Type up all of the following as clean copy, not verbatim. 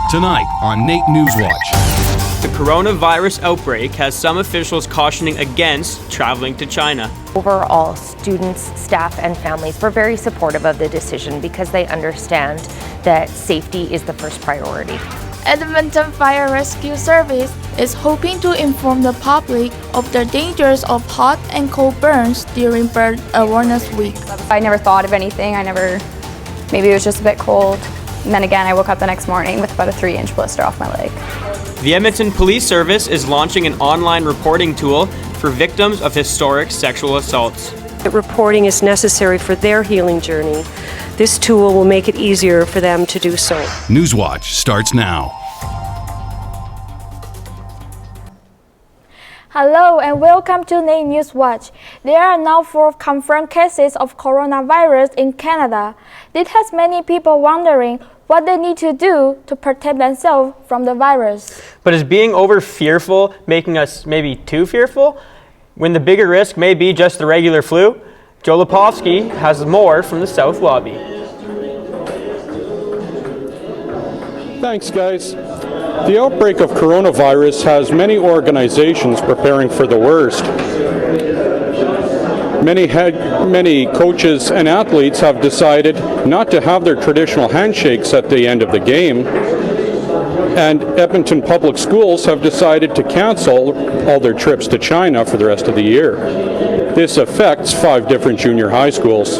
Tonight on NAIT NewsWatch. The coronavirus outbreak has some officials cautioning against traveling to China. Overall, students, staff, and families were very supportive of the decision because they understand that safety is the first priority. Edmonton Fire Rescue Service is hoping to inform the public of the dangers of hot and cold burns during Burn Awareness Week. I never thought of anything. Maybe it was just a bit cold. And then again, I woke up the next morning with about a 3-inch blister off my leg. The Edmonton Police Service is launching an online reporting tool for victims of historic sexual assaults. Reporting is necessary for their healing journey. This tool will make it easier for them to do so. NewsWatch starts now. Hello and welcome to NAIT NewsWatch. There are now 4 confirmed cases of coronavirus in Canada. This has many people wondering what they need to do to protect themselves from the virus. But is being over fearful making us maybe too fearful? When the bigger risk may be just the regular flu? Joe Lipovsky has more from the South Lobby. Thanks, guys. The outbreak of coronavirus has many organizations preparing for the worst. Many coaches and athletes have decided not to have their traditional handshakes at the end of the game. And Edmonton Public Schools have decided to cancel all their trips to China for the rest of the year. This affects 5 different junior high schools.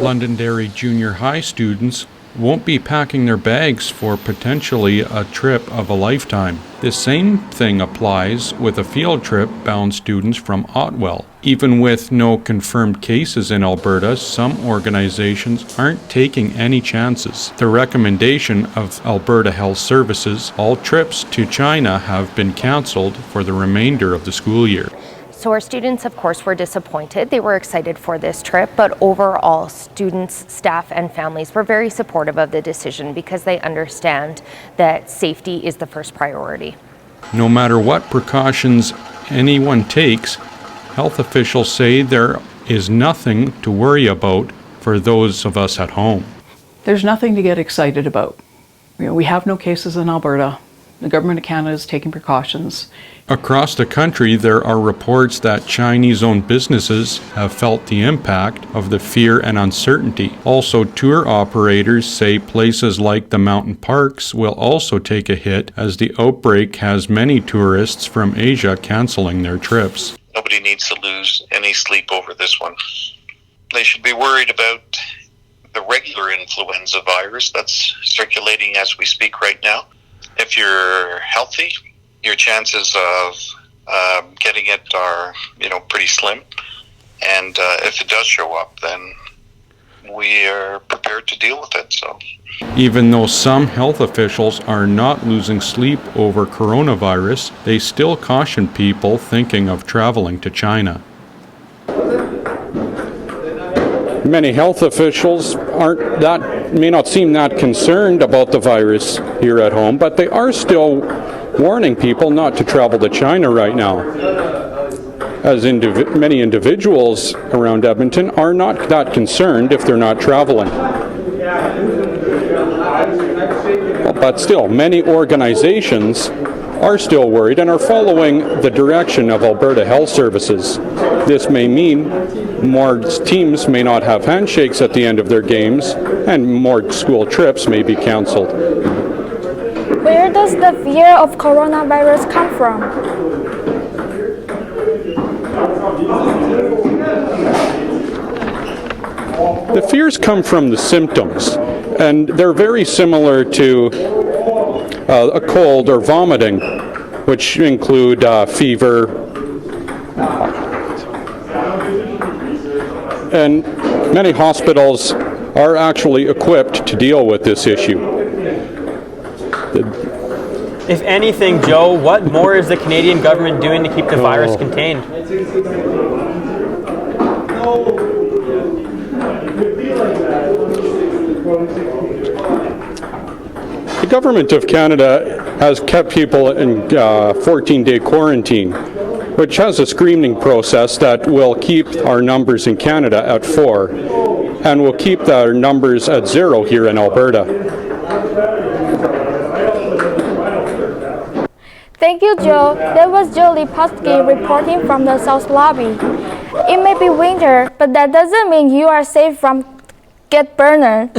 Londonderry Junior High students won't be packing their bags for potentially a trip of a lifetime. The same thing applies with a field trip bound students from Otwell. Even with no confirmed cases in Alberta, some organizations aren't taking any chances. The recommendation of Alberta Health Services, all trips to China have been cancelled for the remainder of the school year. So our students, of course, were disappointed. They were excited for this trip, but overall, students, staff, and families were very supportive of the decision because they understand that safety is the first priority. No matter what precautions anyone takes, health officials say there is nothing to worry about for those of us at home. There's nothing to get excited about. We have no cases in Alberta. The Government of Canada is taking precautions. Across the country, there are reports that Chinese-owned businesses have felt the impact of the fear and uncertainty. Also, tour operators say places like the mountain parks will also take a hit as the outbreak has many tourists from Asia canceling their trips. Nobody needs to lose any sleep over this one. They should be worried about the regular influenza virus that's circulating as we speak right now. If you're healthy, your chances of getting it are, pretty slim. And if it does show up, then we are prepared to deal with it. So, even though some health officials are not losing sleep over coronavirus, they still caution people thinking of traveling to China. Many health officials may not seem that concerned about the virus here at home, but they are still warning people not to travel to China right now, as many individuals around Edmonton are not that concerned if they're not traveling. But still, many organizations are still worried and are following the direction of Alberta Health Services. This may mean more teams may not have handshakes at the end of their games, and more school trips may be cancelled. Where does the fear of coronavirus come from? The fears come from the symptoms, and they're very similar to a cold or vomiting, which include fever, and many hospitals are actually equipped to deal with this issue. If anything, Joe, what more is the Canadian government doing to keep the virus contained? The Government of Canada has kept people in 14-day quarantine, which has a screening process that will keep our numbers in Canada at 4 and will keep our numbers at 0 here in Alberta. Thank you, Joe. That was Jolie Posky reporting from the South Lobby. It may be winter, but that doesn't mean you are safe from get burner.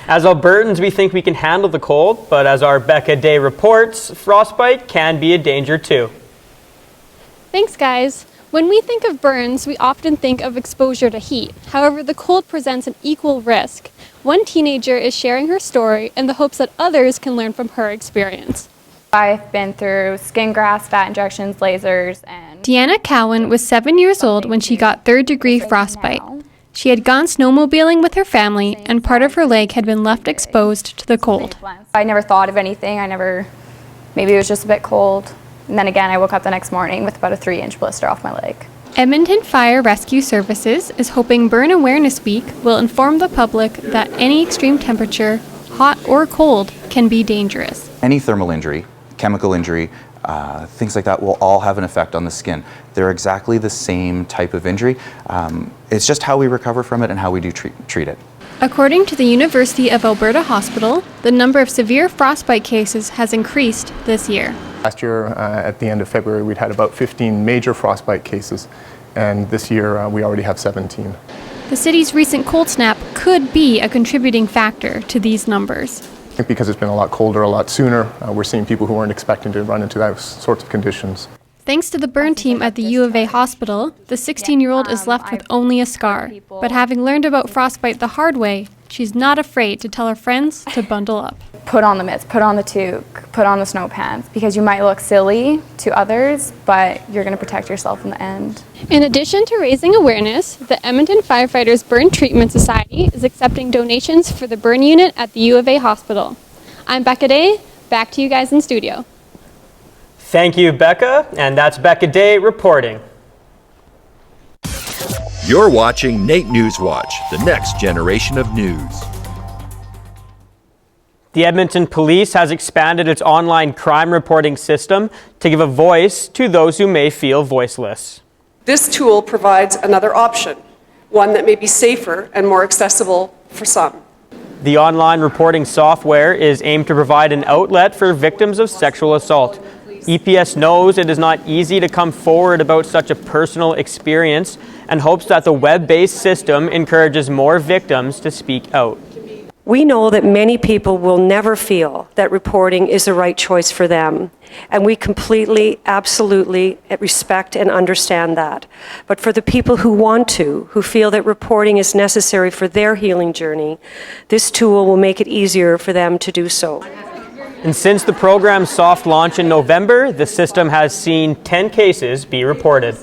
As Albertans, we think we can handle the cold, but as our Becca Day reports, frostbite can be a danger too. Thanks, guys. When we think of burns, we often think of exposure to heat. However, the cold presents an equal risk. One teenager is sharing her story in the hopes that others can learn from her experience. I've been through skin grafts, fat injections, lasers, and... Deanna Cowan was 7 years old when she got third-degree frostbite. She had gone snowmobiling with her family, and part of her leg had been left exposed to the cold. I never thought of anything. Maybe it was just a bit cold. And then again, I woke up the next morning with about a 3-inch blister off my leg. Edmonton Fire Rescue Services is hoping Burn Awareness Week will inform the public that any extreme temperature, hot or cold, can be dangerous. Any thermal injury, chemical injury, things like that will all have an effect on the skin. They're exactly the same type of injury. It's just how we recover from it and how we do treat it. According to the University of Alberta Hospital, the number of severe frostbite cases has increased this year. Last year, at the end of February, we'd had about 15 major frostbite cases, and this year we already have 17. The city's recent cold snap could be a contributing factor to these numbers. I think because it's been a lot colder, a lot sooner, we're seeing people who weren't expecting to run into those sorts of conditions. Thanks to the burn team at the U of A hospital, the 16-year-old is left with only a scar. But having learned about frostbite the hard way, she's not afraid to tell her friends to bundle up. Put on the mitts, put on the toque, put on the snow pants, because you might look silly to others, but you're going to protect yourself in the end. In addition to raising awareness, the Edmonton Firefighters Burn Treatment Society is accepting donations for the burn unit at the U of A hospital. I'm Becca Day. Back to you guys in studio. Thank you, Becca, and that's Becca Day reporting. You're watching NAIT NewsWatch, the next generation of news. The Edmonton Police has expanded its online crime reporting system to give a voice to those who may feel voiceless. This tool provides another option, one that may be safer and more accessible for some. The online reporting software is aimed to provide an outlet for victims of sexual assault. EPS knows it is not easy to come forward about such a personal experience and hopes that the web-based system encourages more victims to speak out. We know that many people will never feel that reporting is the right choice for them, and we completely, absolutely respect and understand that. But for the people who want to, who feel that reporting is necessary for their healing journey, this tool will make it easier for them to do so. And since the program's soft launch in November, the system has seen 10 cases be reported.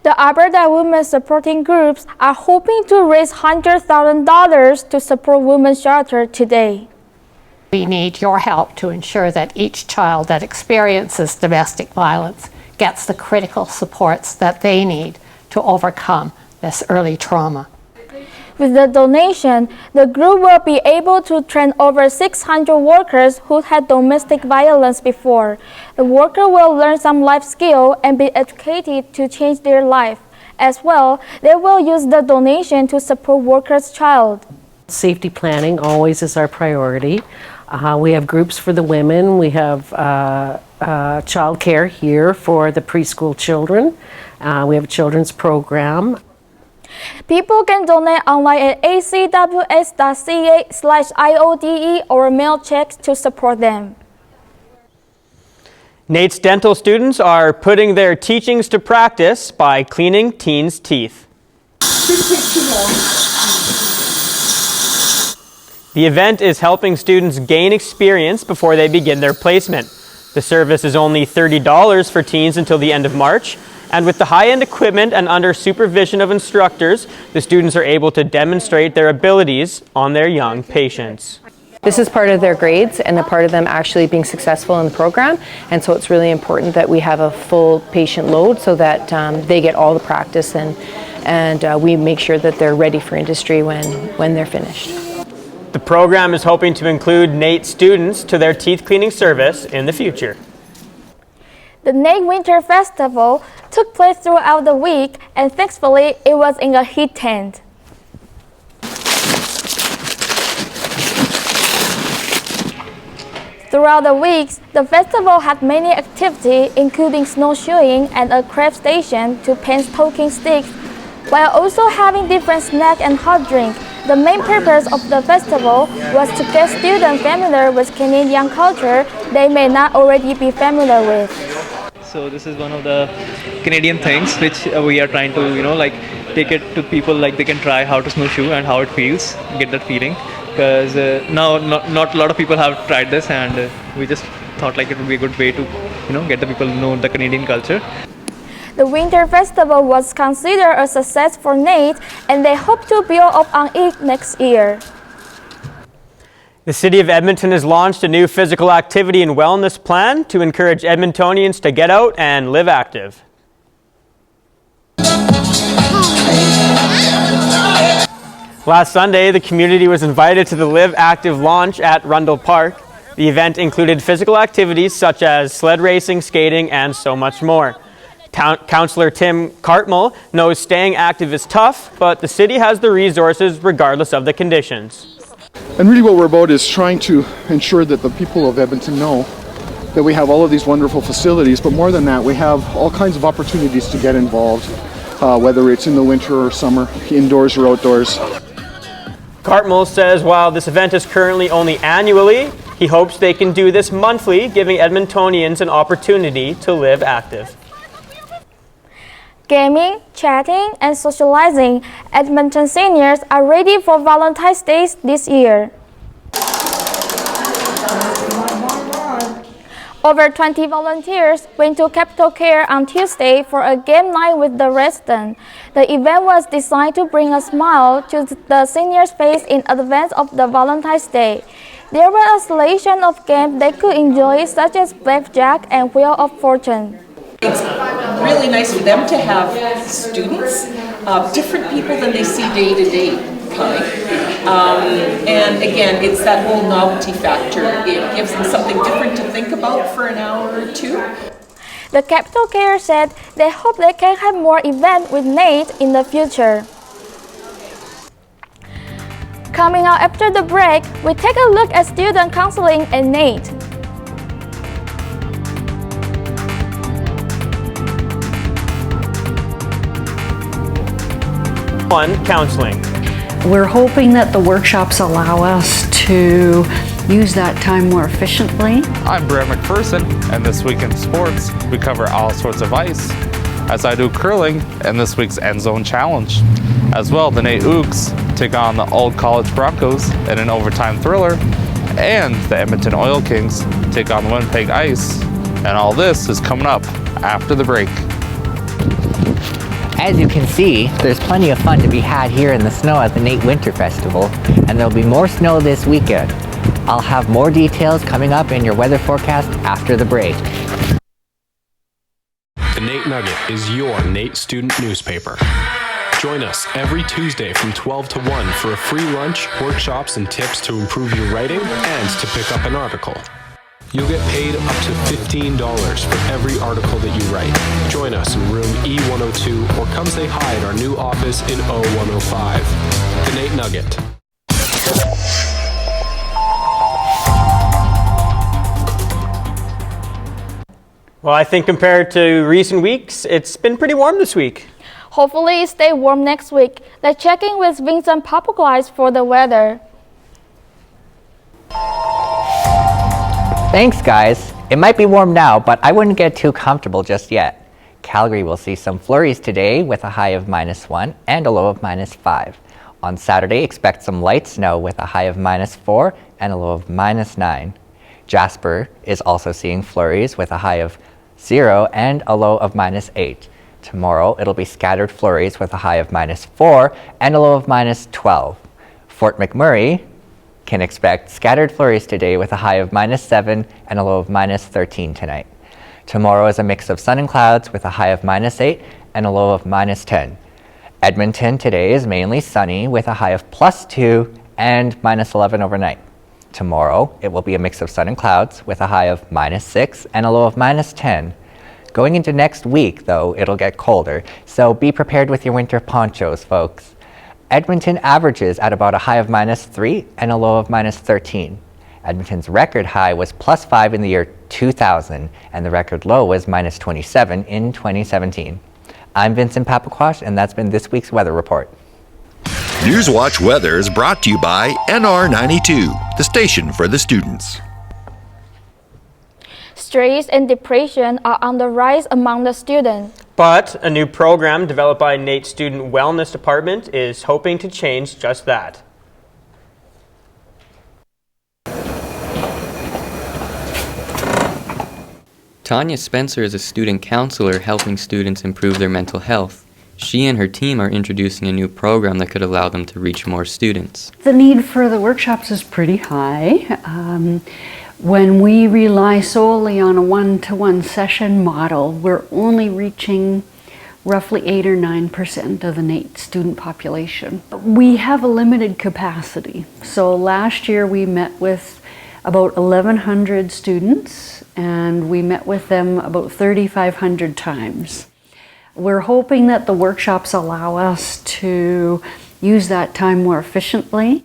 The Alberta Women Supporting Groups are hoping to raise $100,000 to support women's shelter today. We need your help to ensure that each child that experiences domestic violence gets the critical supports that they need to overcome this early trauma. With the donation, the group will be able to train over 600 workers who had domestic violence before. The worker will learn some life skill and be educated to change their life. As well, they will use the donation to support workers' child. Safety planning always is our priority. We have groups for the women. We have child care here for the preschool children. We have a children's program. People can donate online at acws.ca/IODE or mail checks to support them. NAIT's dental students are putting their teachings to practice by cleaning teens' teeth. The event is helping students gain experience before they begin their placement. The service is only $30 for teens until the end of March. And with the high-end equipment and under supervision of instructors, the students are able to demonstrate their abilities on their young patients. This is part of their grades and a part of them actually being successful in the program. And so it's really important that we have a full patient load so that they get all the practice and we make sure that they're ready for industry when they're finished. The program is hoping to include NAIT students to their teeth cleaning service in the future. The NAIT Winter Festival took place throughout the week, and thankfully it was in a heat tent. Throughout the weeks, the festival had many activities, including snowshoeing and a craft station to paint talking sticks, while also having different snacks and hot drinks. The main purpose of the festival was to get students familiar with Canadian culture they may not already be familiar with. So this is one of the Canadian things which we are trying to, take it to people, like they can try how to snowshoe and how it feels, get that feeling. Because now not a lot of people have tried this, and we just thought like it would be a good way to, get the people to know the Canadian culture. The Winter Festival was considered a success for NAIT, and they hope to build up on it next year. The City of Edmonton has launched a new physical activity and wellness plan to encourage Edmontonians to get out and live active. Last Sunday, the community was invited to the Live Active launch at Rundle Park. The event included physical activities such as sled racing, skating, and so much more. Councillor Tim Cartmel knows staying active is tough, but the city has the resources regardless of the conditions. And really what we're about is trying to ensure that the people of Edmonton know that we have all of these wonderful facilities, but more than that, we have all kinds of opportunities to get involved, whether it's in the winter or summer, indoors or outdoors. Cartmel says while this event is currently only annually, he hopes they can do this monthly, giving Edmontonians an opportunity to live active. Gaming, chatting, and socializing, Edmonton seniors are ready for Valentine's Day this year. Over 20 volunteers went to Capitol Care on Tuesday for a game night with the residents. The event was designed to bring a smile to the seniors' face in advance of the Valentine's Day. There were a selection of games they could enjoy, such as Blackjack and Wheel of Fortune. It's really nice for them to have students, different people than they see day to day coming. And again, it's that whole novelty factor. It gives them something different to think about for an hour or two. The Capitol Care said they hope they can have more events with NAIT in the future. Coming out after the break, we take a look at student counseling at NAIT. Counseling. We're hoping that the workshops allow us to use that time more efficiently. I'm Brad McPherson, and this week in sports, we cover all sorts of ice, as I do curling and this week's Endzone Challenge. As well, the NAIT Ooks take on the Old College Broncos in an overtime thriller, and the Edmonton Oil Kings take on the Winnipeg Ice. And all this is coming up after the break. As you can see, there's plenty of fun to be had here in the snow at the NAIT Winter Festival, and there'll be more snow this weekend. I'll have more details coming up in your weather forecast after the break. The NAIT Nugget is your NAIT student newspaper. Join us every Tuesday from 12 to 1 for a free lunch, workshops, and tips to improve your writing and to pick up an article. You'll get paid up to $15 for every article that you write. Join us in room E102 or come say hi at our new office in O105. The NAIT Nugget. Well, I think compared to recent weeks, it's been pretty warm this week. Hopefully it stays warm next week. Let's check in with Vincent Papugais for the weather. Thanks, guys. It might be warm now, but I wouldn't get too comfortable just yet. Calgary will see some flurries today with a high of -1 and a low of -5. On Saturday, expect some light snow with a high of -4 and a low of -9. Jasper is also seeing flurries with a high of 0 and a low of -8. Tomorrow, it'll be scattered flurries with a high of -4 and a low of -12. Fort McMurray can expect scattered flurries today with a high of -7 and a low of -13 tonight. Tomorrow is a mix of sun and clouds with a high of -8 and a low of -10. Edmonton today is mainly sunny with a high of +2 and -11 overnight. Tomorrow, it will be a mix of sun and clouds with a high of -6 and a low of -10. Going into next week, though, it'll get colder, so be prepared with your winter ponchos, folks. Edmonton averages at about a high of -3 and a low of -13. Edmonton's record high was +5 in the year 2000, and the record low was -27 in 2017. I'm Vincent Papaquash, and that's been this week's weather report. NewsWatch Weather is brought to you by NR92, the station for the students. Stress and depression are on the rise among the students. But a new program developed by NAIT Student Wellness Department is hoping to change just that. Tanya Spencer is a student counselor helping students improve their mental health. She and her team are introducing a new program that could allow them to reach more students. The need for the workshops is pretty high. When we rely solely on a one-to-one session model, we're only reaching roughly 8 or 9% of the NAIT student population. We have a limited capacity. So last year we met with about 1,100 students, and we met with them about 3,500 times. We're hoping that the workshops allow us to use that time more efficiently.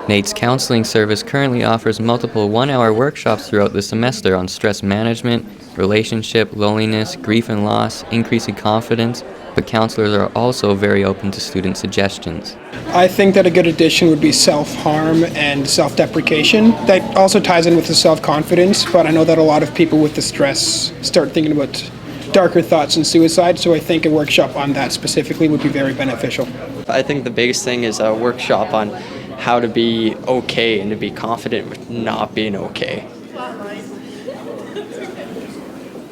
NAIT's counseling service currently offers multiple one-hour workshops throughout the semester on stress management, relationship, loneliness, grief and loss, increasing confidence, but counselors are also very open to student suggestions. I think that a good addition would be self-harm and self-deprecation. That also ties in with the self-confidence, but I know that a lot of people with the stress start thinking about darker thoughts and suicide, so I think a workshop on that specifically would be very beneficial. I think the biggest thing is a workshop on how to be okay and to be confident with not being okay.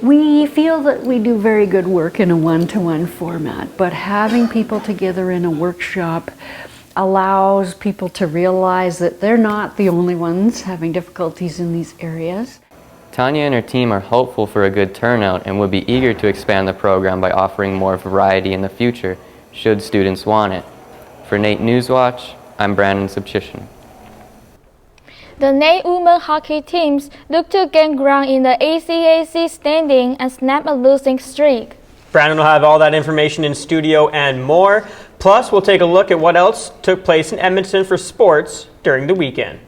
We feel that we do very good work in a one-to-one format, but having people together in a workshop allows people to realize that they're not the only ones having difficulties in these areas. Tanya and her team are hopeful for a good turnout and would be eager to expand the program by offering more variety in the future, should students want it. For NAIT NewsWatch, I'm Brandon Subchishin. The NAIT women hockey teams look to gain ground in the ACAC standing and snap a losing streak. Brandon will have all that information in studio and more. Plus, we'll take a look at what else took place in Edmonton for sports during the weekend.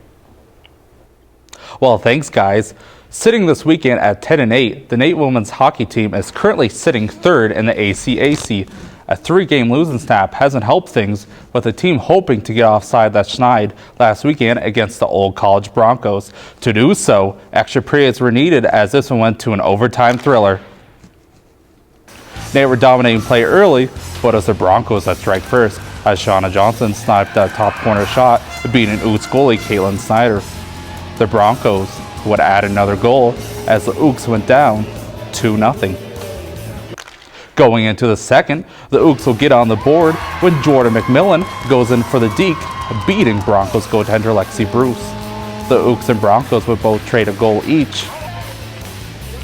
Well, thanks, guys. Sitting this weekend at 10-8, the NAIT women's hockey team is currently sitting third in the ACAC. A 3-game losing snap hasn't helped things, with the team hoping to get offside that schneid last weekend against the Old College Broncos. To do so, extra periods were needed as this one went to an overtime thriller. NAIT were dominating play early, but it was the Broncos that strike first, as Shauna Johnson sniped that top corner shot, beating Ooks goalie Caitlin Snyder. The Broncos would add another goal as the Ooks went down 2-0. Going into the second, the Ooks will get on the board when Jordan McMillan goes in for the deke, beating Broncos goaltender Lexi Bruce. The Ooks and Broncos would both trade a goal each,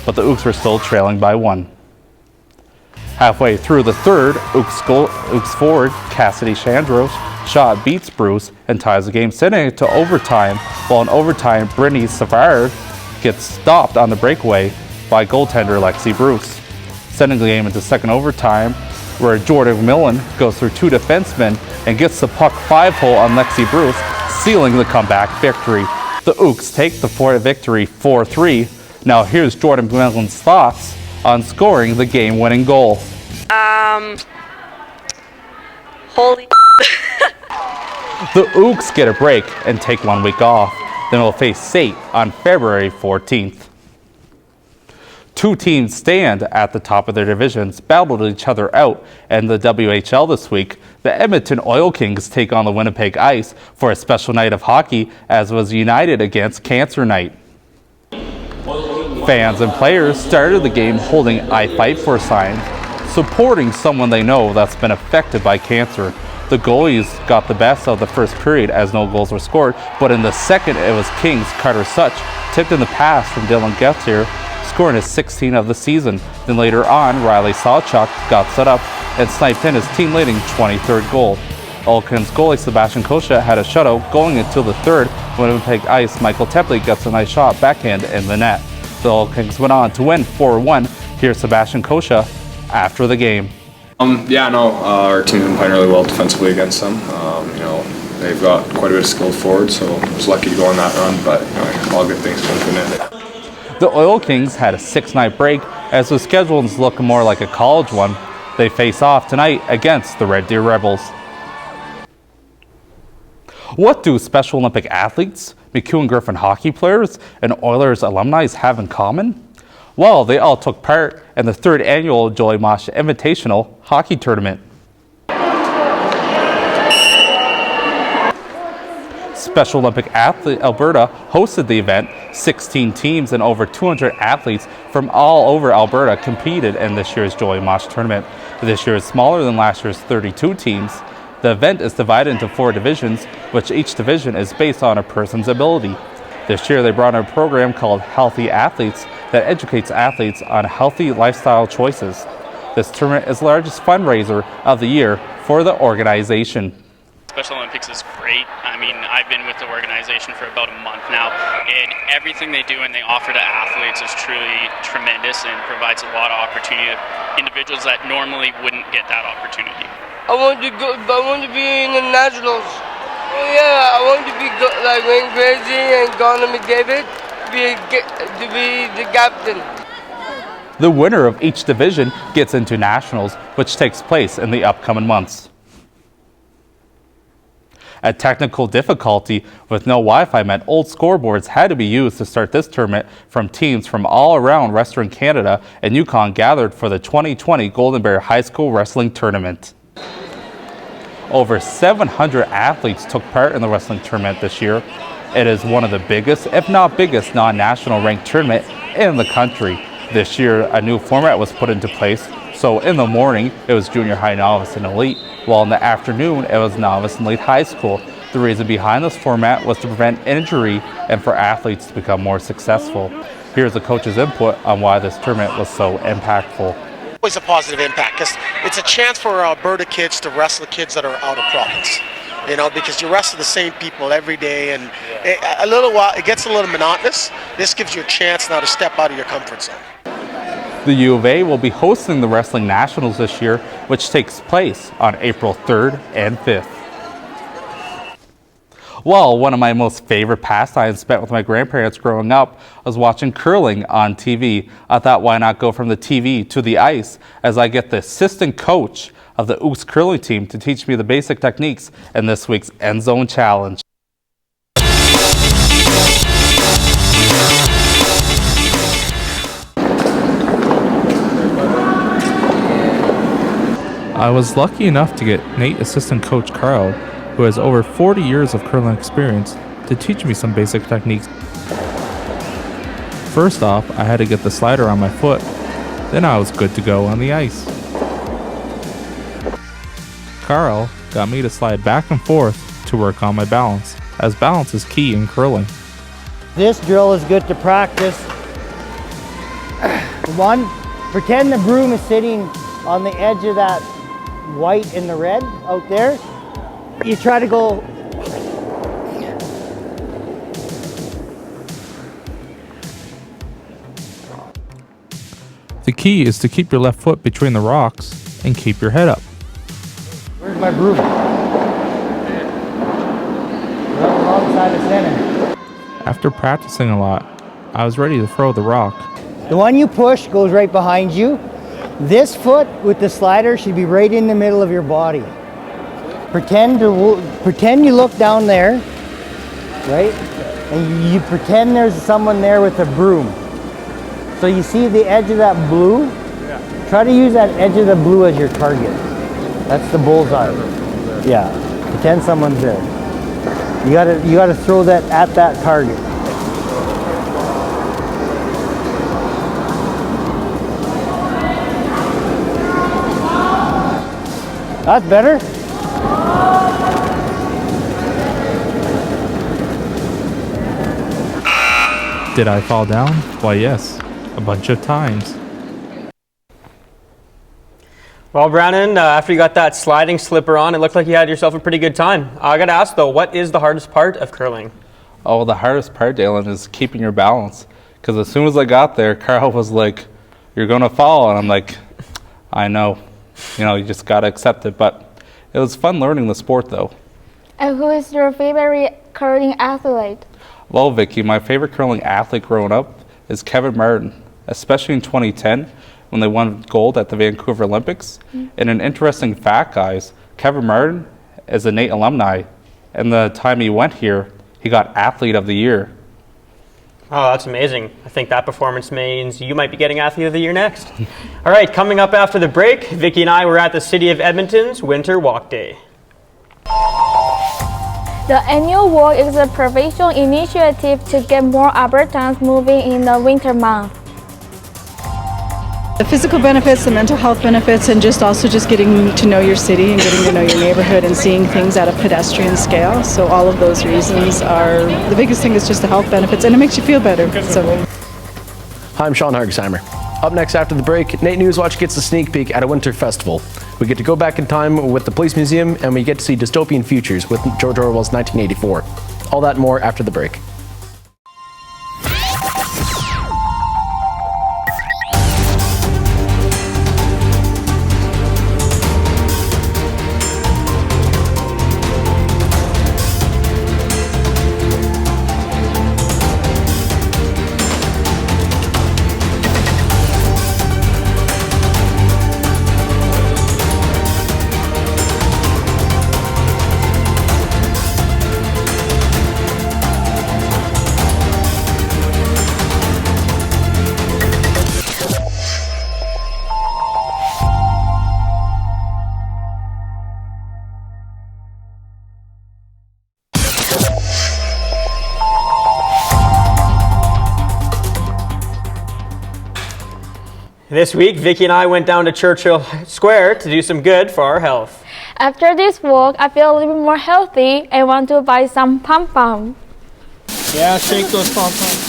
but the Ooks were still trailing by 1. Halfway through the third, Ooks forward Cassidy Chandros shot beats Bruce and ties the game, sending it to overtime, while in overtime Brittany Savard gets stopped on the breakaway by goaltender Lexi Bruce, sending the game into second overtime, where Jordan McMillan goes through 2 defensemen and gets the puck 5-hole on Lexi Bruce, sealing the comeback victory. The Ooks take the victory 4-3. Now here's Jordan McMillan's thoughts on scoring the game-winning goal. Holy The Ooks get a break and take 1 week off. Then they'll face SAIT on February 14th. 2 teams stand at the top of their divisions, battled each other out in the WHL this week. The Edmonton Oil Kings take on the Winnipeg Ice for a special night of hockey, as was United against Cancer Night. Fans and players started the game holding I Fight For signs, supporting someone they know that's been affected by cancer. The goalies got the best of the first period as no goals were scored, but in the second it was Kings' Carter Such tipped in the pass from Dylan Gettier, scoring his 16th of the season. Then later on, Riley Sawchuk got set up and sniped in his team-leading 23rd goal. Oil Kings goalie Sebastian Kosha had a shutout going until the third when Winnipeg Ice Michael Tepley gets a nice shot backhand in the net. The Oil Kings went on to win 4-1. Here's Sebastian Kosha after the game. Our team's been playing really well defensively against them. They've got quite a bit of skilled forward, so I was lucky to go on that run, but all good things come to an end. The Oil Kings had a 6-night break as the schedule is looking more like a college one. They face off tonight against the Red Deer Rebels. What do Special Olympic athletes, McEwen Griffin hockey players, and Oilers alumni have in common? Well, they all took part in the 3rd annual Joey Mosh Invitational Hockey Tournament. Special Olympic Athlete Alberta hosted the event. 16 teams and over 200 athletes from all over Alberta competed in this year's Joey Mosh tournament. This year is smaller than last year's 32 teams. The event is divided into 4 divisions, which each division is based on a person's ability. This year they brought in a program called Healthy Athletes that educates athletes on healthy lifestyle choices. This tournament is the largest fundraiser of the year for the organization. Special Olympics is great. I mean, I've been with the organization for about a month now, and everything they do and they offer to athletes is truly tremendous and provides a lot of opportunity to individuals that normally wouldn't get that opportunity. I want to be in the nationals. Oh yeah, I want to be like Wayne Crazy and Connor McDavid to be the captain. The winner of each division gets into nationals, which takes place in the upcoming months. A technical difficulty with no Wi-Fi meant old scoreboards had to be used to start this tournament from teams from all around Western Canada and Yukon gathered for the 2020 Golden Bear High School Wrestling Tournament. Over 700 athletes took part in the wrestling tournament this year. It is one of the biggest, if not biggest, non-national ranked tournament in the country. This year, a new format was put into place. So in the morning, it was junior high, novice, and elite, while in the afternoon, it was novice and elite high school. The reason behind this format was to prevent injury and for athletes to become more successful. Here's the coach's input on why this tournament was so impactful. Always a positive impact because it's a chance for Alberta kids to wrestle kids that are out of province. You know, because you wrestle the same people every day, and a little while it gets a little monotonous. This gives you a chance now to step out of your comfort zone. The U of A will be hosting the Wrestling Nationals this year, which takes place on April 3rd and 5th. Well, one of my most favorite pastimes spent with my grandparents growing up was watching curling on TV. I thought, why not go from the TV to the ice, as I get the assistant coach of the Ooks curling team to teach me the basic techniques in this week's Endzone Challenge. I was lucky enough to get NAIT assistant coach Carl, who has over 40 years of curling experience, to teach me some basic techniques. First off, I had to get the slider on my foot, then I was good to go on the ice. Carl got me to slide back and forth to work on my balance, as balance is key in curling. This drill is good to practice. One, pretend the broom is sitting on the edge of that white and the red out there. You try to go The key is to keep your left foot between the rocks and keep your head up. Where's my broom? Alongside the center. After practicing a lot, I was ready to throw the rock. The one you push goes right behind you. This foot with the slider should be right in the middle of your body. Pretend you look down there, right? And you pretend there's someone there with a broom. So you see the edge of that blue? Yeah. Try to use that edge of the blue as your target. That's the bullseye. Yeah. Pretend someone's there. You gotta throw that at that target. That's better. Did I fall down? Why, yes, a bunch of times. Well, Brandon, after you got that sliding slipper on, it looked like you had yourself a pretty good time. I got to ask, though, what is the hardest part of curling? Oh, the hardest part, Dalen, is keeping your balance. Because as soon as I got there, Carl was like, "You're going to fall." And I'm like, "I know. You know, you just got to accept it." But it was fun learning the sport, though. And who is your favorite curling athlete? Well, Vicky, my favorite curling athlete growing up is Kevin Martin, especially in 2010 when they won gold at the Vancouver Olympics. And an interesting fact, guys, Kevin Martin is a NAIT alumni, and the time he went here, he got Athlete of the Year. Oh, that's amazing. I think that performance means you might be getting Athlete of the Year next. All right, coming up after the break, Vicky and I were at the City of Edmonton's Winter Walk Day. The annual walk is a provincial initiative to get more Albertans moving in the winter month. The physical benefits, the mental health benefits, and just getting to know your city and getting to know your neighborhood and seeing things at a pedestrian scale. So all of those reasons are, the biggest thing is just the health benefits, and it makes you feel better. So. Hi, I'm Sean Hargesheimer. Up next after the break, NAIT NewsWatch gets a sneak peek at a winter festival. We get to go back in time with the Police Museum, and we get to see dystopian futures with George Orwell's 1984. All that and more after the break. This week, Vicky and I went down to Churchill Square to do some good for our health. After this walk, I feel a little bit more healthy and want to buy some pom-pom. Yeah, shake those pom-poms.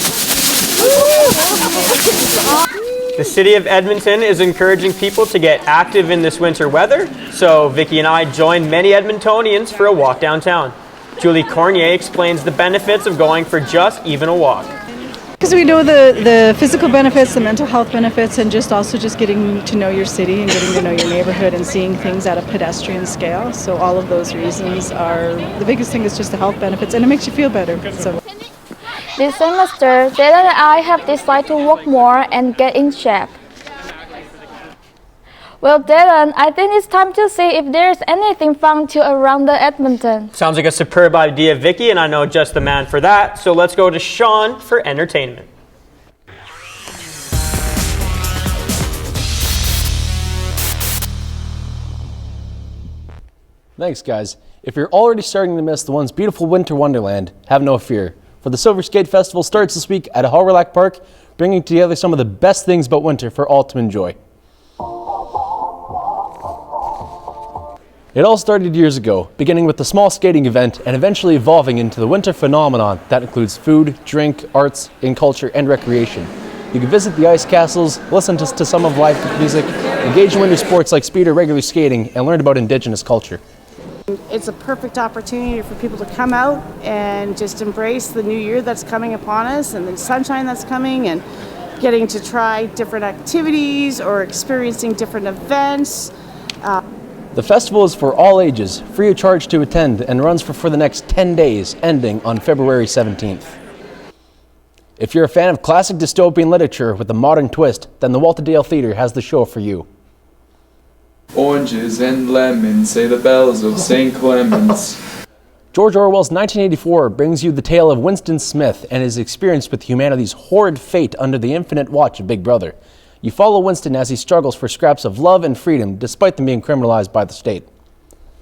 The City of Edmonton is encouraging people to get active in this winter weather, so Vicky and I joined many Edmontonians for a walk downtown. Julie Cornier explains the benefits of going for just even a walk. Because we know the physical benefits, the mental health benefits, and just getting to know your city and getting to know your neighborhood and seeing things at a pedestrian scale. So all of those reasons are, the biggest thing is just the health benefits, and it makes you feel better. So. This semester, Dad and I have decided to walk more and get in shape. Well, Dylan, I think it's time to see if there's anything fun to around the Edmonton. Sounds like a superb idea, Vicky, and I know just the man for that. So let's go to Sean for entertainment. Thanks, guys. If you're already starting to miss the once beautiful winter wonderland, have no fear. For the Silver Skate Festival starts this week at Hawrelak Park, bringing together some of the best things about winter for all to enjoy. It all started years ago, beginning with a small skating event and eventually evolving into the winter phenomenon that includes food, drink, arts, and culture and recreation. You can visit the ice castles, listen to some of live music, engage in winter sports like speed or regular skating, and learn about Indigenous culture. It's a perfect opportunity for people to come out and just embrace the new year that's coming upon us and the sunshine that's coming, and getting to try different activities or experiencing different events. The festival is for all ages, free of charge to attend, and runs for the next 10 days, ending on February 17th. If you're a fan of classic dystopian literature with a modern twist, then the Walter Dale Theatre has the show for you. Oranges and lemons, say the bells of St. Clement's. George Orwell's 1984 brings you the tale of Winston Smith and his experience with humanity's horrid fate under the infinite watch of Big Brother. You follow Winston as he struggles for scraps of love and freedom despite them being criminalized by the state.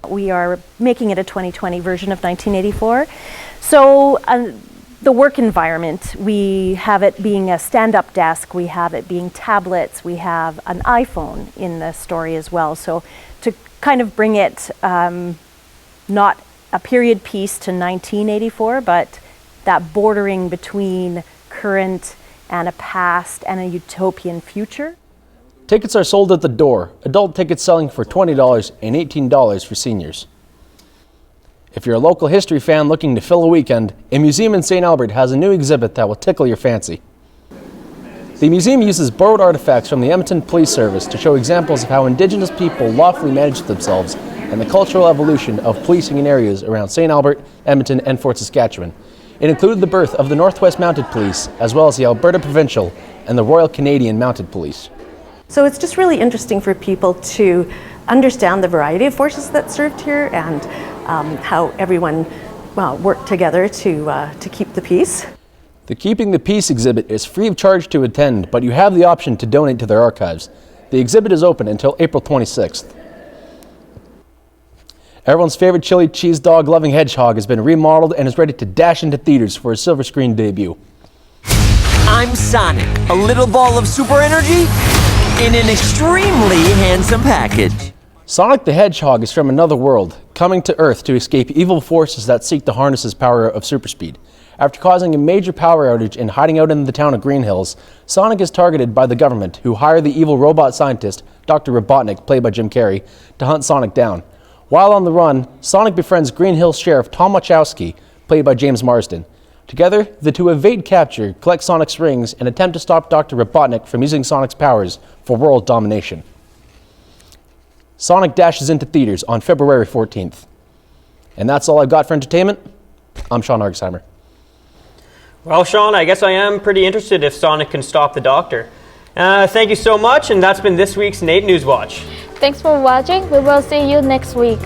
We are making it a 2020 version of 1984. So the work environment, we have it being a stand-up desk, we have it being tablets, we have an iPhone in the story as well. So to kind of bring it not a period piece to 1984, but that bordering between current and a past and a utopian future. Tickets are sold at the door. Adult tickets selling for $20 and $18 for seniors. If you're a local history fan looking to fill a weekend, a museum in St. Albert has a new exhibit that will tickle your fancy. The museum uses borrowed artifacts from the Edmonton Police Service to show examples of how Indigenous people lawfully managed themselves and the cultural evolution of policing in areas around St. Albert, Edmonton, and Fort Saskatchewan. It included the birth of the Northwest Mounted Police, as well as the Alberta Provincial and the Royal Canadian Mounted Police. So it's just really interesting for people to understand the variety of forces that served here and how everyone worked together to keep the peace. The Keeping the Peace exhibit is free of charge to attend, but you have the option to donate to their archives. The exhibit is open until April 26th. Everyone's favorite chili cheese dog loving hedgehog has been remodeled and is ready to dash into theaters for a silver screen debut. I'm Sonic, a little ball of super energy in an extremely handsome package. Sonic the Hedgehog is from another world, coming to Earth to escape evil forces that seek to harness his power of super speed. After causing a major power outage and hiding out in the town of Green Hills, Sonic is targeted by the government, who hire the evil robot scientist, Dr. Robotnik, played by Jim Carrey, to hunt Sonic down. While on the run, Sonic befriends Green Hills Sheriff Tom Wachowski, played by James Marsden. Together, the two evade capture, collect Sonic's rings, and attempt to stop Dr. Robotnik from using Sonic's powers for world domination. Sonic dashes into theaters on February 14th. And that's all I've got for entertainment. I'm Sean Argsheimer. Well, Sean, I guess I am pretty interested if Sonic can stop the Doctor. Thank you so much, and that's been this week's NAIT NewsWatch. Thanks for watching. We will see you next week.